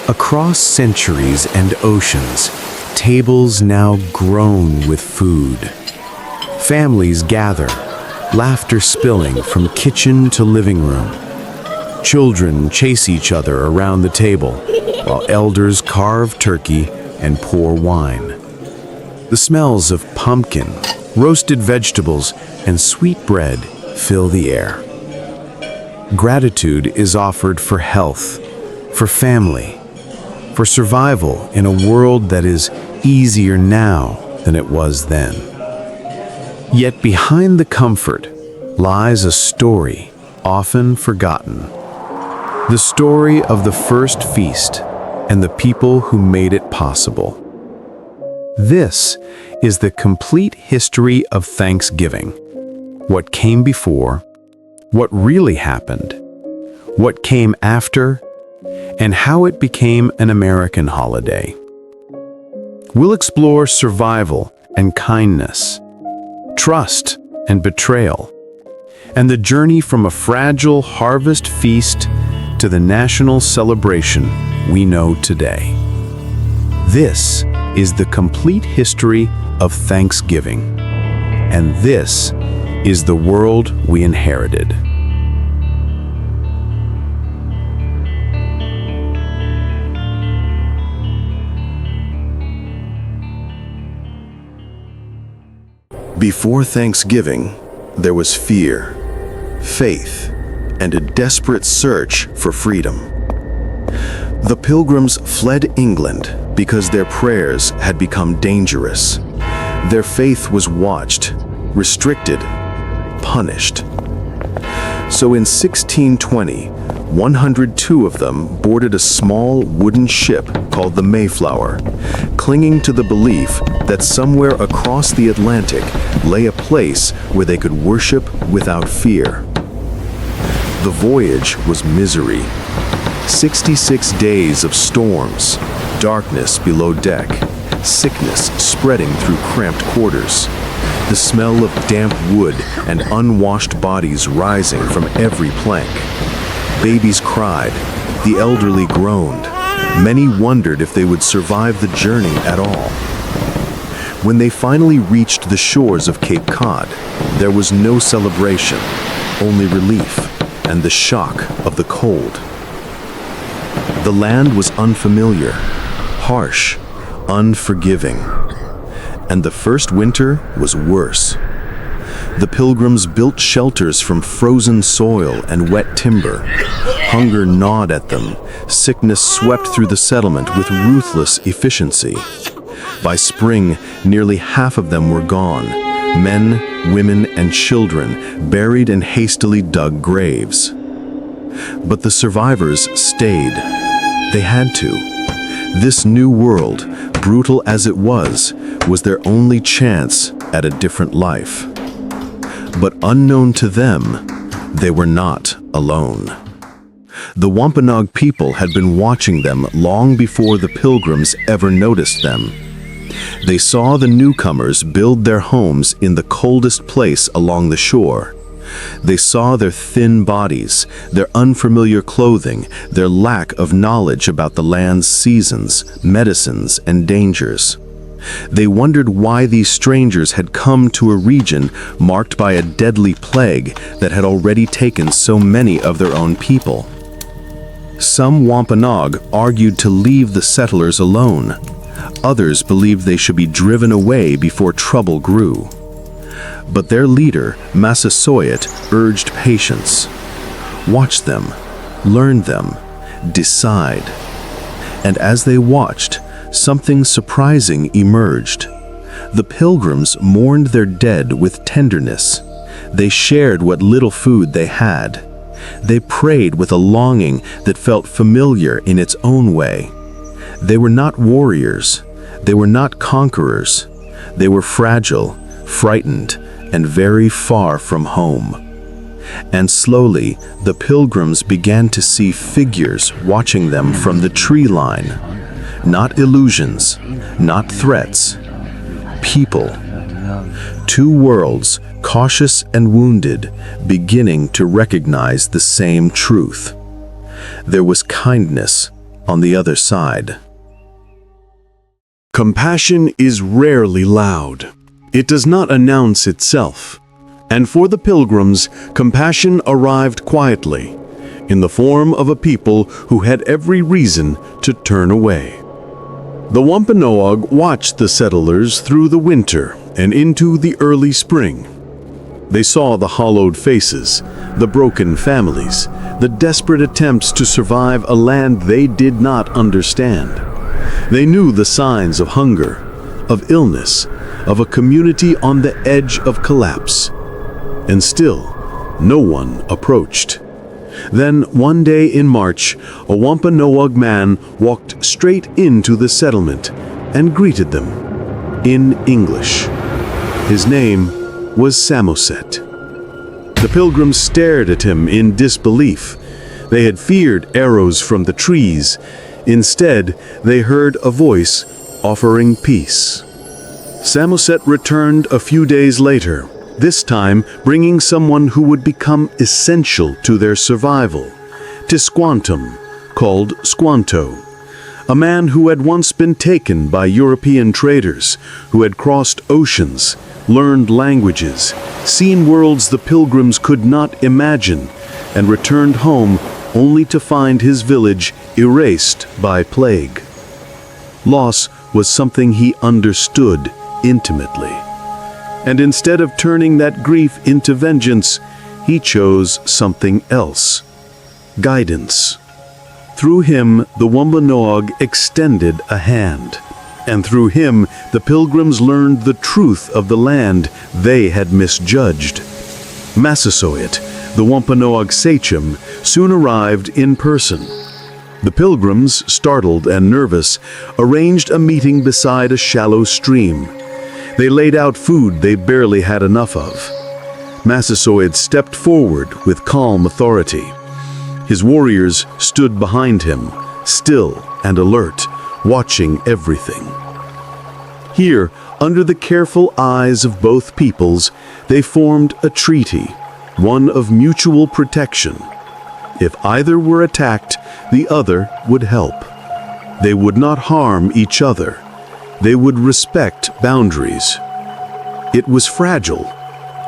Across centuries and oceans, tables now groan with food. Families gather, laughter spilling from kitchen to living room. Children chase each other around the table, while elders carve turkey and pour wine. The smells of pumpkin, roasted vegetables, and sweet bread fill the air. Gratitude is offered for health, for family, for survival in a world that is easier now than it was then. Yet behind the comfort lies a story often forgotten. The story of the first feast and the people who made it possible. This is the complete history of Thanksgiving. What came before, what really happened, what came after, and how it became an American holiday. We'll explore survival and kindness, trust and betrayal, and the journey from a fragile harvest feast to the national celebration we know today. This is the complete history of Thanksgiving, and this is the world we inherited. Before Thanksgiving, there was fear, faith, and a desperate search for freedom. The Pilgrims fled England because their prayers had become dangerous. Their faith was watched, restricted, punished. So in 1620, 102 of them boarded a small wooden ship called the Mayflower, clinging to the belief that somewhere across the Atlantic lay a place where they could worship without fear. The voyage was misery. 66 days of storms, darkness below deck, sickness spreading through cramped quarters, the smell of damp wood and unwashed bodies rising from every plank. Babies cried, the elderly groaned. Many wondered if they would survive the journey at all. When they finally reached the shores of Cape Cod, there was no celebration, only relief and the shock of the cold. The land was unfamiliar, harsh, unforgiving, and the first winter was worse. The Pilgrims built shelters from frozen soil and wet timber. Hunger gnawed at them. Sickness swept through the settlement with ruthless efficiency. By spring, nearly half of them were gone. Men, women, and children buried in hastily dug graves. But the survivors stayed. They had to. This new world, brutal as it was their only chance at a different life. But unknown to them, they were not alone. The Wampanoag people had been watching them long before the Pilgrims ever noticed them. They saw the newcomers build their homes in the coldest place along the shore. They saw their thin bodies, their unfamiliar clothing, their lack of knowledge about the land's seasons, medicines, and dangers. They wondered why these strangers had come to a region marked by a deadly plague that had already taken so many of their own people. Some Wampanoag argued to leave the settlers alone. Others believed they should be driven away before trouble grew. But their leader, Massasoit, urged patience. Watch them, learn them, decide. And as they watched, something surprising emerged. The Pilgrims mourned their dead with tenderness. They shared what little food they had. They prayed with a longing that felt familiar in its own way. They were not warriors. They were not conquerors. They were fragile, frightened, and very far from home. And slowly, the Pilgrims began to see figures watching them from the tree line. Not illusions, not threats. People. Two worlds, cautious and wounded, beginning to recognize the same truth. There was kindness, on the other side. Compassion is rarely loud. It does not announce itself. And for the Pilgrims, compassion arrived quietly, in the form of a people who had every reason to turn away. The Wampanoag watched the settlers through the winter and into the early spring. They saw the hollowed faces, the broken families, the desperate attempts to survive a land they did not understand. They knew the signs of hunger, of illness, of a community on the edge of collapse. And still, no one approached. Then, one day in March, a Wampanoag man walked straight into the settlement and greeted them in English. His name was Samoset. The Pilgrims stared at him in disbelief. They had feared arrows from the trees. Instead, they heard a voice offering peace. Samoset returned a few days later, this time bringing someone who would become essential to their survival, Tisquantum, called Squanto, a man who had once been taken by European traders, who had crossed oceans, learned languages, seen worlds the Pilgrims could not imagine, and returned home only to find his village erased by plague. Loss was something he understood intimately. And instead of turning that grief into vengeance, he chose something else: guidance. Through him, the Wampanoag extended a hand. And through him, the Pilgrims learned the truth of the land they had misjudged. Massasoit, the Wampanoag sachem, soon arrived in person. The Pilgrims, startled and nervous, arranged a meeting beside a shallow stream. They laid out food they barely had enough of. Massasoit stepped forward with calm authority. His warriors stood behind him, still and alert, watching everything. Here, under the careful eyes of both peoples, they formed a treaty, one of mutual protection. If either were attacked, the other would help. They would not harm each other. They would respect boundaries. It was fragile,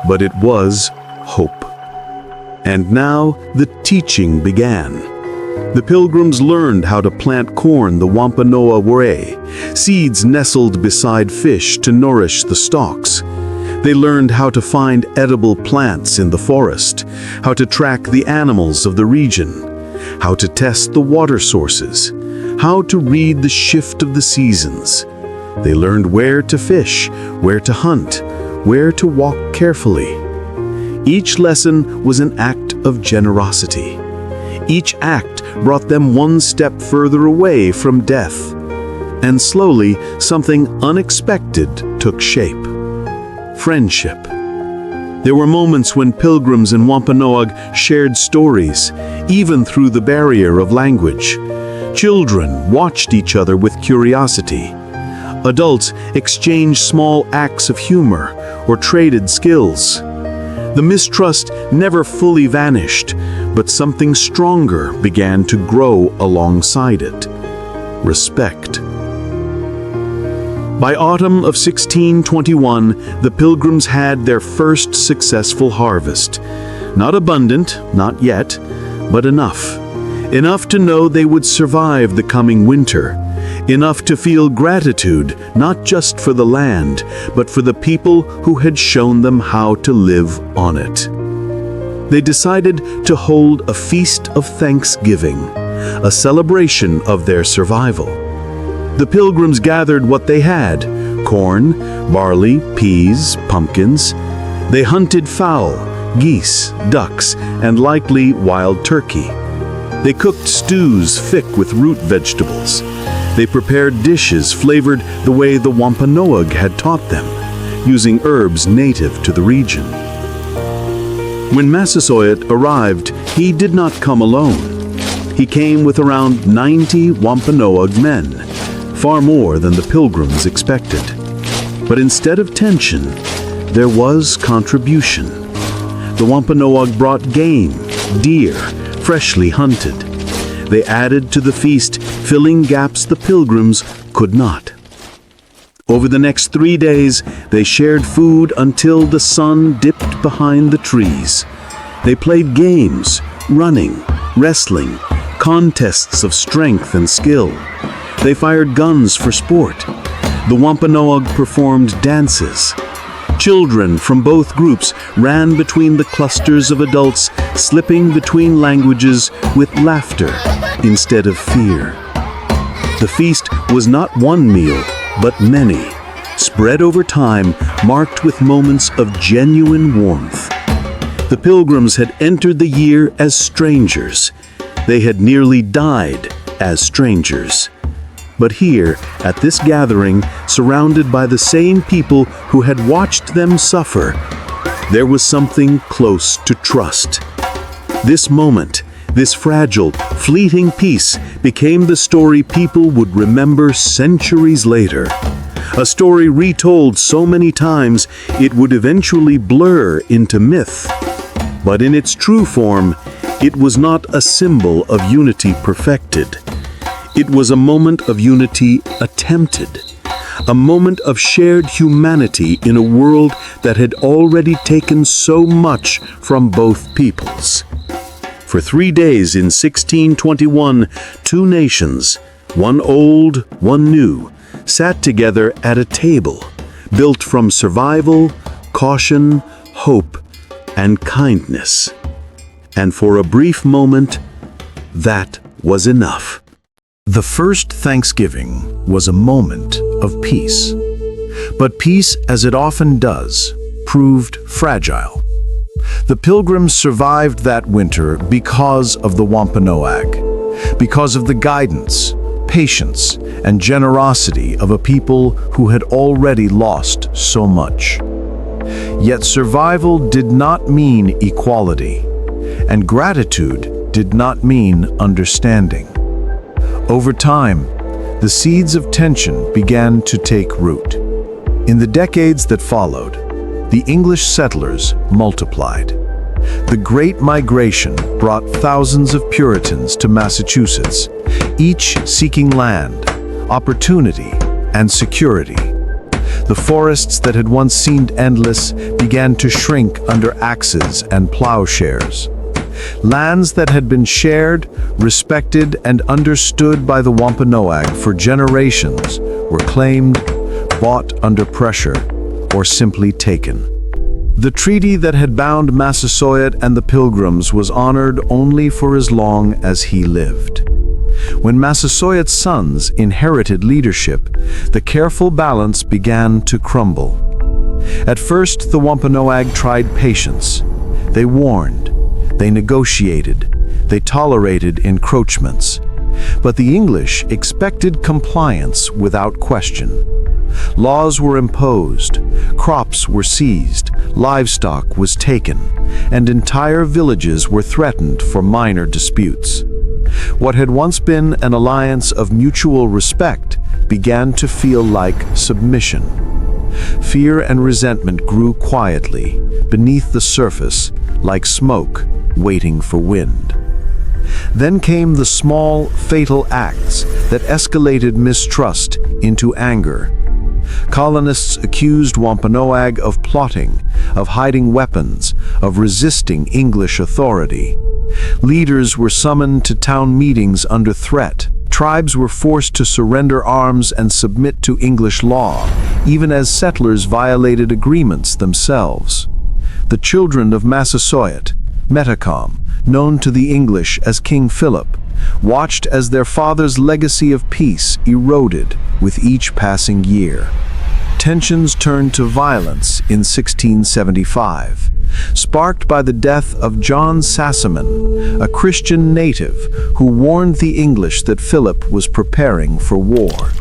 but it was hope. And now the teaching began. The Pilgrims learned how to plant corn the Wampanoag way, seeds nestled beside fish to nourish the stalks. They learned how to find edible plants in the forest, how to track the animals of the region, how to test the water sources, how to read the shift of the seasons. They learned where to fish, where to hunt, where to walk carefully. Each lesson was an act of generosity. Each act brought them one step further away from death. And slowly, something unexpected took shape. Friendship. There were moments when Pilgrims and Wampanoag shared stories, even through the barrier of language. Children watched each other with curiosity. Adults exchanged small acts of humor or traded skills. The mistrust never fully vanished, but something stronger began to grow alongside it: respect. By autumn of 1621, the Pilgrims had their first successful harvest. Not abundant, not yet, but enough. Enough to know they would survive the coming winter. Enough to feel gratitude, not just for the land, but for the people who had shown them how to live on it. They decided to hold a feast of Thanksgiving, a celebration of their survival. The Pilgrims gathered what they had: corn, barley, peas, pumpkins. They hunted fowl, geese, ducks, and likely wild turkey. They cooked stews thick with root vegetables. They prepared dishes flavored the way the Wampanoag had taught them, using herbs native to the region. When Massasoit arrived, he did not come alone. He came with around 90 Wampanoag men, far more than the Pilgrims expected. But instead of tension, there was contribution. The Wampanoag brought game, deer, freshly hunted. they added to the feast, filling gaps the pilgrims could not. Over the next 3 days, they shared food until the sun dipped behind the trees. They played games, running, wrestling, contests of strength and skill. They fired guns for sport. The Wampanoag performed dances. Children from both groups ran between the clusters of adults, slipping between languages with laughter instead of fear. The feast was not one meal, but many, spread over time, marked with moments of genuine warmth. The pilgrims had entered the year as strangers. They had nearly died as strangers. But here, at this gathering, surrounded by the same people who had watched them suffer, there was something close to trust. This moment, this fragile, fleeting peace, became the story people would remember centuries later. A story retold so many times it would eventually blur into myth. But in its true form, it was not a symbol of unity perfected. It was a moment of unity attempted, a moment of shared humanity in a world that had already taken so much from both peoples. For 3 days in 1621, 2 nations, one old, one new, sat together at a table, built from survival, caution, hope, and kindness. And for a brief moment, that was enough. The first Thanksgiving was a moment of peace. But peace, as it often does, proved fragile. The pilgrims survived that winter because of the Wampanoag, because of the guidance, patience, and generosity of a people who had already lost so much. Yet survival did not mean equality, and gratitude did not mean understanding. Over time, the seeds of tension began to take root. In the decades that followed, the English settlers multiplied. The Great Migration brought thousands of Puritans to Massachusetts, each seeking land, opportunity, and security. The forests that had once seemed endless began to shrink under axes and plowshares. Lands that had been shared, respected, and understood by the Wampanoag for generations were claimed, bought under pressure, or simply taken. The treaty that had bound Massasoit and the Pilgrims was honored only for as long as he lived. When Massasoit's sons inherited leadership, the careful balance began to crumble. At first, the Wampanoag tried patience. They warned. They negotiated, they tolerated encroachments. But the English expected compliance without question. Laws were imposed, crops were seized, livestock was taken, and entire villages were threatened for minor disputes. What had once been an alliance of mutual respect began to feel like submission. Fear and resentment grew quietly, beneath the surface, like smoke waiting for wind. Then came the small, fatal acts that escalated mistrust into anger. Colonists accused Wampanoag of plotting, of hiding weapons, of resisting English authority. Leaders were summoned to town meetings under threat. Tribes were forced to surrender arms and submit to English law, even as settlers violated agreements themselves. The children of Massasoit, Metacom, known to the English as King Philip, watched as their father's legacy of peace eroded with each passing year. Tensions turned to violence in 1675, sparked by the death of John Sassaman, a Christian native who warned the English that Philip was preparing for war.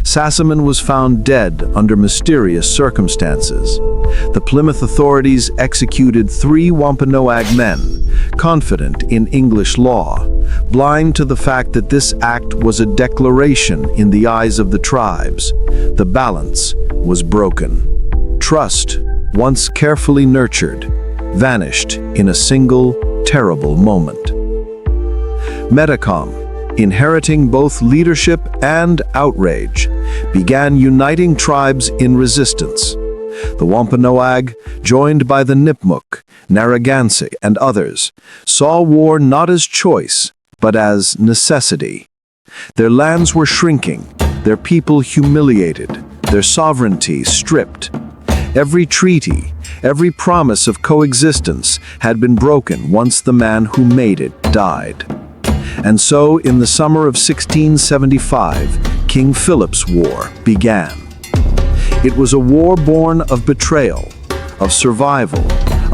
Sassaman was found dead under mysterious circumstances. The Plymouth authorities executed 3 Wampanoag men, confident in English law, blind to the fact that this act was a declaration in the eyes of the tribes. The balance was broken. Trust, once carefully nurtured, vanished in a single, terrible moment. Metacom, inheriting both leadership and outrage, began uniting tribes in resistance. The Wampanoag, joined by the Nipmuc, Narragansett, and others, saw war not as choice, but as necessity. Their lands were shrinking, their people humiliated, their sovereignty stripped. Every treaty, every promise of coexistence had been broken once the man who made it died. And so, in the summer of 1675, King Philip's War began. It was a war born of betrayal, of survival,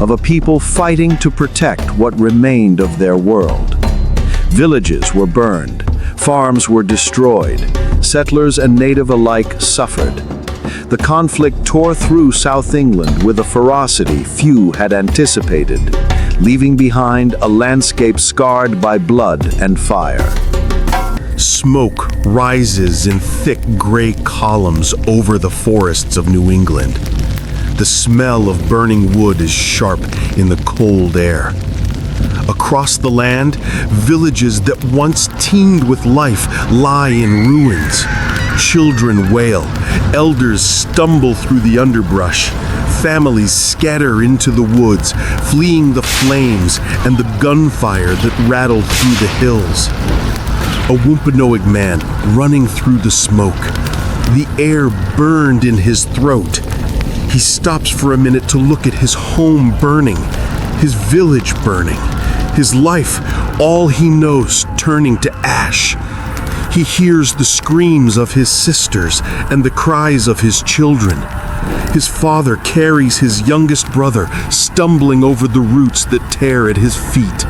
of a people fighting to protect what remained of their world. Villages were burned, farms were destroyed, settlers and native alike suffered. The conflict tore through South England with a ferocity few had anticipated, leaving behind a landscape scarred by blood and fire. Smoke rises in thick gray columns over the forests of New England. The smell of burning wood is sharp in the cold air. Across the land, villages that once teemed with life lie in ruins. Children wail, elders stumble through the underbrush, families scatter into the woods, fleeing the flames and the gunfire that rattled through the hills. A Wampanoag man running through the smoke. The air burned in his throat. He stops for a minute to look at his home burning, his village burning, his life, all he knows, turning to ash. He hears the screams of his sisters and the cries of his children. His father carries his youngest brother, stumbling over the roots that tear at his feet.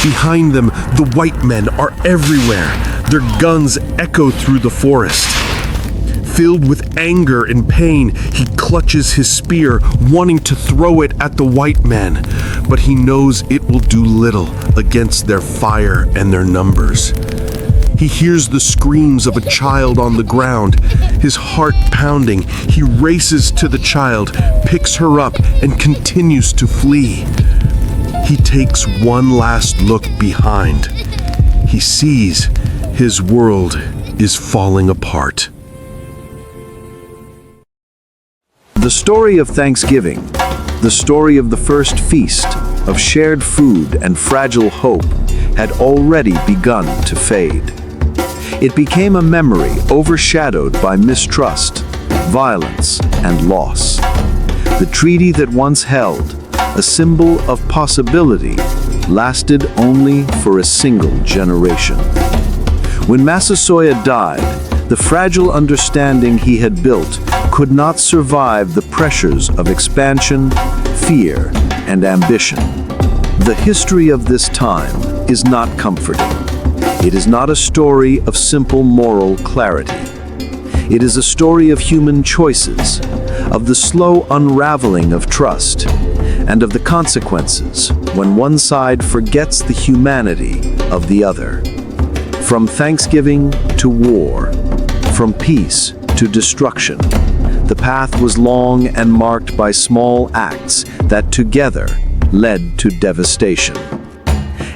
Behind them, the white men are everywhere. Their guns echo through the forest. Filled with anger and pain, he clutches his spear, wanting to throw it at the white men. But he knows it will do little against their fire and their numbers. He hears the screams of a child on the ground, his heart pounding. He races to the child, picks her up, and continues to flee. He takes one last look behind. He sees his world is falling apart. The story of Thanksgiving, the story of the first feast, of shared food and fragile hope, had already begun to fade. It became a memory overshadowed by mistrust, violence, and loss. The treaty that once held, a symbol of possibility, lasted only for a single generation. When Massasoit died, the fragile understanding he had built could not survive the pressures of expansion, fear, and ambition. The history of this time is not comforting. It is not a story of simple moral clarity. It is a story of human choices, of the slow unraveling of trust, and of the consequences when one side forgets the humanity of the other. From Thanksgiving to war, from peace to destruction, the path was long and marked by small acts that together led to devastation.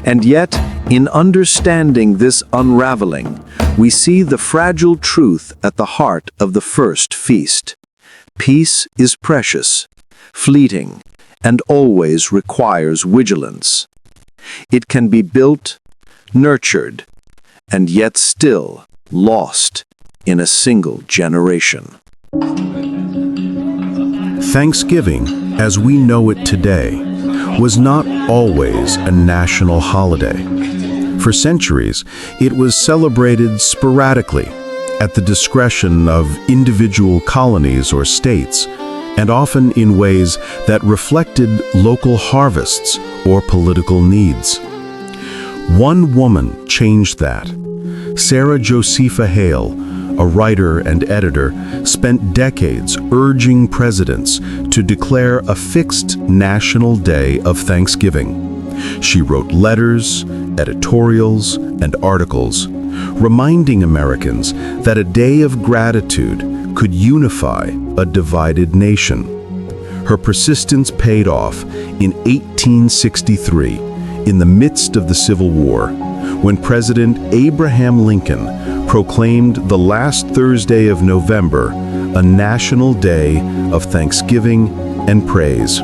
And yet, in understanding this unraveling, we see the fragile truth at the heart of the first feast. Peace is precious, fleeting, and always requires vigilance. It can be built, nurtured, and yet still lost in a single generation. Thanksgiving, as we know it today, was not always a national holiday. For centuries, it was celebrated sporadically, at the discretion of individual colonies or states, and often in ways that reflected local harvests or political needs. One woman changed that. Sarah Josepha Hale, a writer and editor, spent decades urging presidents to declare a fixed national day of Thanksgiving. She wrote letters, editorials, and articles, reminding Americans that a day of gratitude could unify a divided nation. Her persistence paid off in 1863, in the midst of the Civil War, when President Abraham Lincoln proclaimed the last Thursday of November a national day of thanksgiving and praise.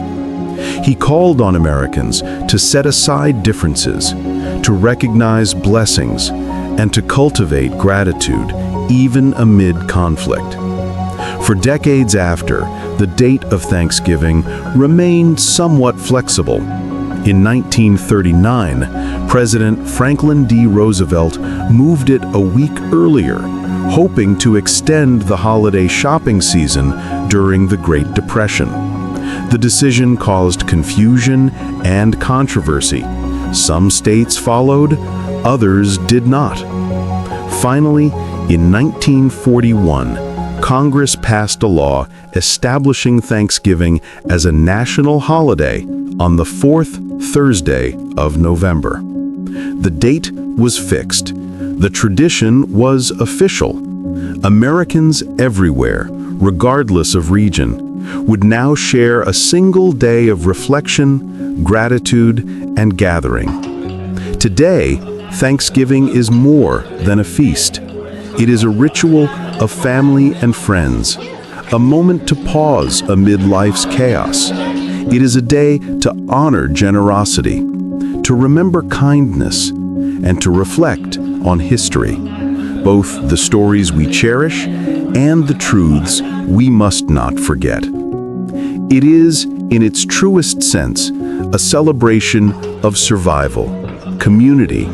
He called on Americans to set aside differences, to recognize blessings, and to cultivate gratitude even amid conflict. For decades after, the date of Thanksgiving remained somewhat flexible. In 1939, President Franklin D. Roosevelt moved it a week earlier, hoping to extend the holiday shopping season during the Great Depression. The decision caused confusion and controversy. Some states followed, others did not. Finally, in 1941, Congress passed a law establishing Thanksgiving as a national holiday on the fourth Thursday of November. The date was fixed. The tradition was official. Americans everywhere, regardless of region, would now share a single day of reflection, gratitude, and gathering. Today, Thanksgiving is more than a feast. It is a ritual of family and friends, a moment to pause amid life's chaos. It is a day to honor generosity, to remember kindness, and to reflect on history, both the stories we cherish and the truths we must not forget. It is, in its truest sense, a celebration of survival, community,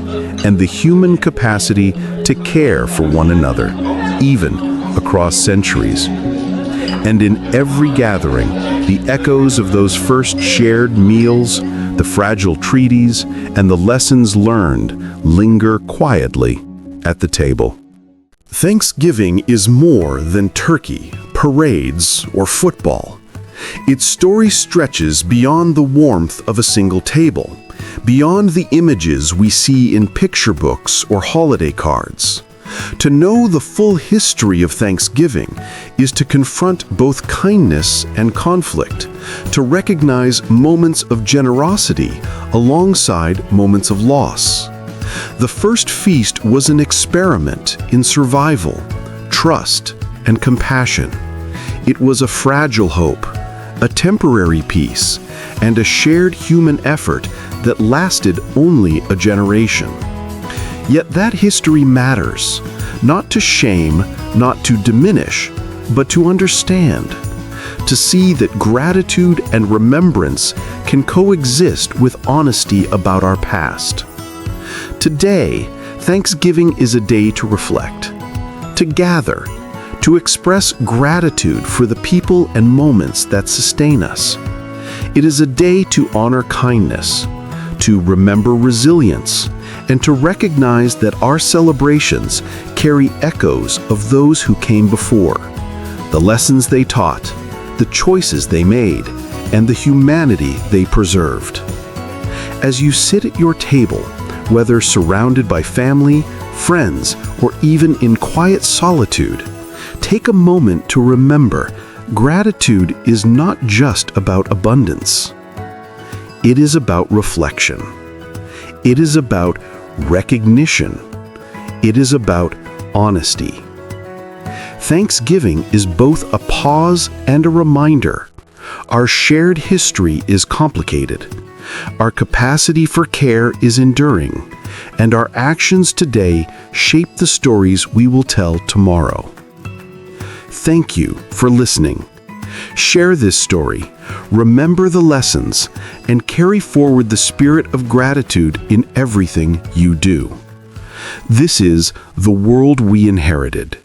and the human capacity to care for one another, even across centuries. And in every gathering, the echoes of those first shared meals, the fragile treaties, and the lessons learned linger quietly at the table. Thanksgiving is more than turkey, parades, or football. Its story stretches beyond the warmth of a single table, beyond the images we see in picture books or holiday cards. To know the full history of Thanksgiving is to confront both kindness and conflict, to recognize moments of generosity alongside moments of loss. The first feast was an experiment in survival, trust, and compassion. It was a fragile hope, a temporary peace, and a shared human effort that lasted only a generation. Yet that history matters, not to shame, not to diminish, but to understand, to see that gratitude and remembrance can coexist with honesty about our past. Today, Thanksgiving is a day to reflect, to gather, to express gratitude for the people and moments that sustain us. It is a day to honor kindness, to remember resilience, and to recognize that our celebrations carry echoes of those who came before, the lessons they taught, the choices they made, and the humanity they preserved. As you sit at your table, whether surrounded by family, friends, or even in quiet solitude, take a moment to remember gratitude is not just about abundance. It is about reflection. It is about recognition. It is about honesty. Thanksgiving is both a pause and a reminder. Our shared history is complicated. Our capacity for care is enduring, and our actions today shape the stories we will tell tomorrow. Thank you for listening. Share this story, remember the lessons, and carry forward the spirit of gratitude in everything you do. This is The World We Inherited.